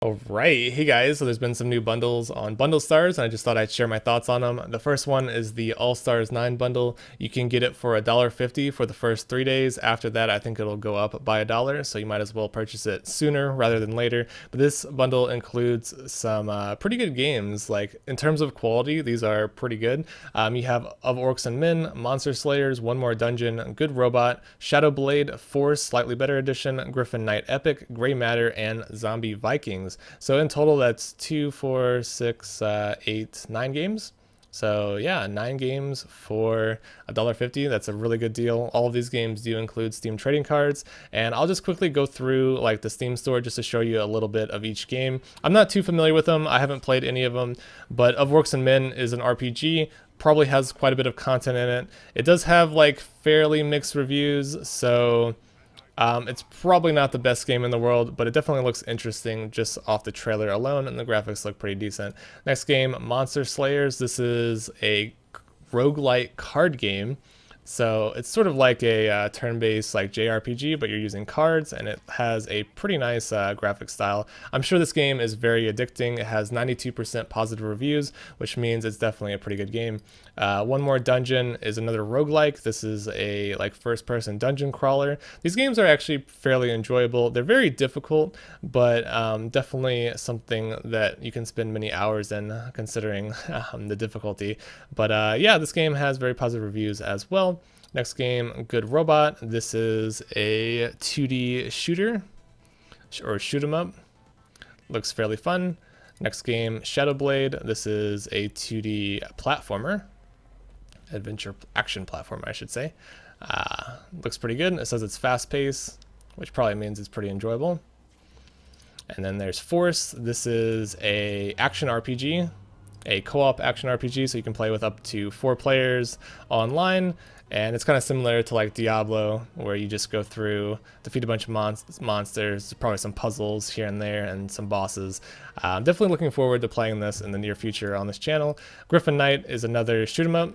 All right, hey guys, so there's been some new bundles on Bundle Stars, and I just thought I'd share my thoughts on them. The first one is the All Stars 9 bundle. You can get it for $1.50 for the first 3 days. After that, I think it'll go up by $1, so you might as well purchase it sooner rather than later. But this bundle includes some pretty good games. Like, in terms of quality, these are pretty good. You have Of Orcs and Men, Monster Slayers, One More Dungeon, Good Robot, Shadow Blade, Force, Slightly Better Edition, Griffin Knight Epic, Gray Matter, and Zombie Vikings. So in total, that's 2, 4, 6, 8, 9 games. So yeah, 9 games for $1.50. That's a really good deal. All of these games do include Steam trading cards, and I'll just quickly go through like the Steam store just to show you a little bit of each game. I'm not too familiar with them. I haven't played any of them, but Of Orcs and Men is an RPG. Probably has quite a bit of content in it. It does have like fairly mixed reviews, so it's probably not the best game in the world, but it definitely looks interesting just off the trailer alone, and the graphics look pretty decent. Next game, Monster Slayers. This is a roguelike card game. So it's sort of like a turn-based like JRPG, but you're using cards, and it has a pretty nice graphic style. I'm sure this game is very addicting. It has 92% positive reviews, which means it's definitely a pretty good game. One More Dungeon is another roguelike. This is a like first-person dungeon crawler. These games are actually fairly enjoyable. They're very difficult, but definitely something that you can spend many hours in, considering the difficulty. But yeah, this game has very positive reviews as well. Next game, Good Robot. This is a 2D shooter or shoot 'em up. Looks fairly fun. Next game, Shadow Blade. This is a 2D platformer, adventure action platformer, I should say. Looks pretty good. It says it's fast paced, which probably means it's pretty enjoyable. And then there's Force. This is a action RPG, a co-op action RPG, so you can play with up to 4 players online. And it's kind of similar to like Diablo, where you just go through, defeat a bunch of monsters, probably some puzzles here and there, and some bosses. Definitely looking forward to playing this in the near future on this channel. Griffin Knight is another shoot 'em up.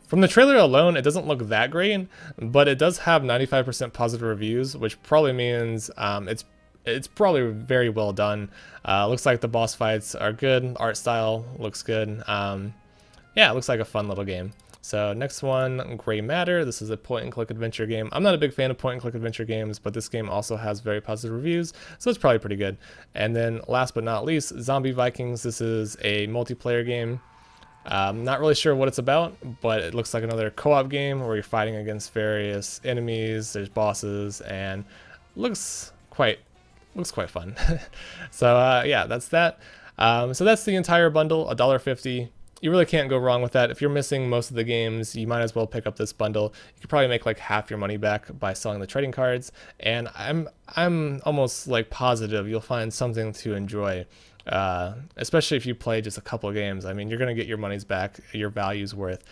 From the trailer alone, it doesn't look that great, but it does have 95% positive reviews, which probably means it's probably very well done. Looks like the boss fights are good. Art style looks good. Yeah, it looks like a fun little game. So next one, Gray Matter. This is a point-and-click adventure game. I'm not a big fan of point-and-click adventure games, but this game also has very positive reviews, so it's probably pretty good. And then last but not least, Zombie Vikings. This is a multiplayer game. Not really sure what it's about, but it looks like another co-op game where you're fighting against various enemies. There's bosses, and looks quite fun. So yeah, that's that. So that's the entire bundle, $1.50. You really can't go wrong with that. If you're missing most of the games, you might as well pick up this bundle. You could probably make like half your money back by selling the trading cards, and I'm almost like positive you'll find something to enjoy. Especially if you play just a couple of games. I mean, you're going to get your money's back, your value's worth,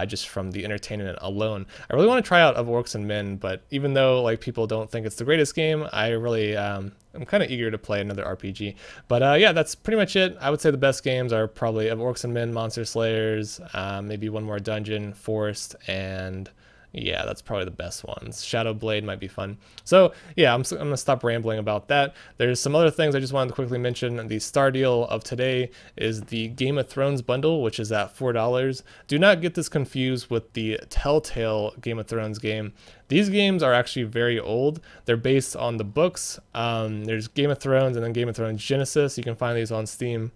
just from the entertainment alone. I really want to try out Of Orcs and Men, but even though like people don't think it's the greatest game, I really, I'm kind of eager to play another RPG. But yeah, that's pretty much it. I would say the best games are probably Of Orcs and Men, Monster Slayers, maybe One More Dungeon, Forest, and yeah, that's probably the best ones. Shadow Blade might be fun. So yeah, I'm gonna stop rambling about that. There's some other things I just wanted to quickly mention. The star deal of today is the Game of Thrones bundle, which is at $4. Do not get this confused with the Telltale Game of Thrones game. These games are actually very old. They're based on the books. There's Game of Thrones and then Game of Thrones Genesis. You can find these on Steam.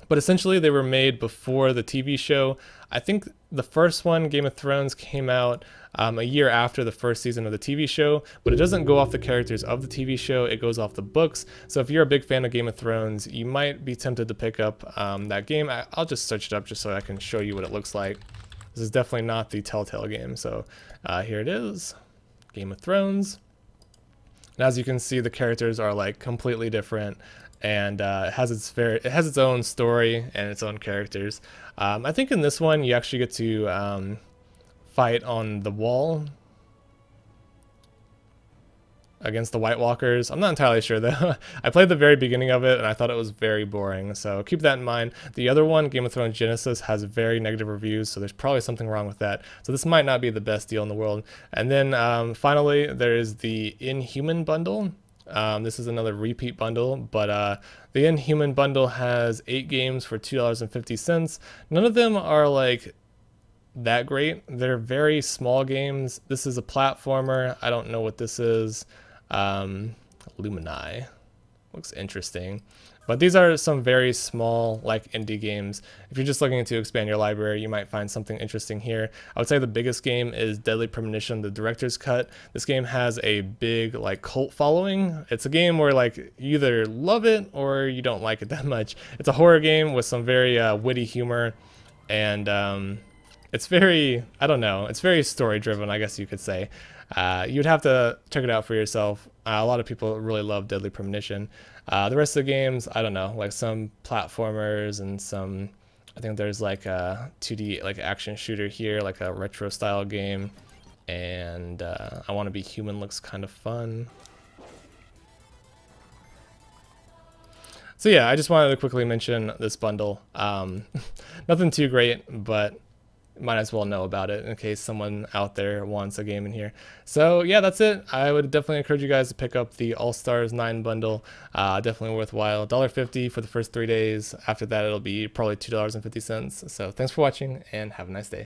But essentially, they were made before the TV show. I think the first one, Game of Thrones, came out a year after the first season of the TV show, but it doesn't go off the characters of the TV show, it goes off the books. So if you're a big fan of Game of Thrones, you might be tempted to pick up that game. I'll just search it up just so I can show you what it looks like. This is definitely not the Telltale game. So here it is, Game of Thrones. And as you can see, the characters are like completely different. And it has its own story and its own characters. I think in this one you actually get to fight on the wall against the White Walkers. I'm not entirely sure though. I played the very beginning of it and I thought it was very boring, so keep that in mind. The other one, Game of Thrones Genesis, has very negative reviews, so there's probably something wrong with that. So this might not be the best deal in the world. And then finally, there is the Inhuman bundle. This is another repeat bundle, but the Inhuman bundle has 8 games for $2.50. None of them are like that great. They're very small games. This is a platformer. I don't know what this is. Lumini. Looks interesting. But these are some very small, like, indie games. If you're just looking to expand your library, you might find something interesting here. I would say the biggest game is Deadly Premonition, the Director's Cut. This game has a big, like, cult following. It's a game where, like, you either love it or you don't like it that much. It's a horror game with some very witty humor, and it's very, I don't know, it's very story-driven, I guess you could say. You'd have to check it out for yourself. A lot of people really love Deadly Premonition. The rest of the games, I don't know, like some platformers and some, I think there's like a 2D like action shooter here, like a retro style game. And I Want to Be Human looks kind of fun. So yeah, I just wanted to quickly mention this bundle. Nothing too great, but might as well know about it in case someone out there wants a game in here. So yeah, that's it. I would definitely encourage you guys to pick up the All Stars 9 bundle. Definitely worthwhile. $1.50 for the first 3 days. After that, it'll be probably $2.50. So thanks for watching and have a nice day.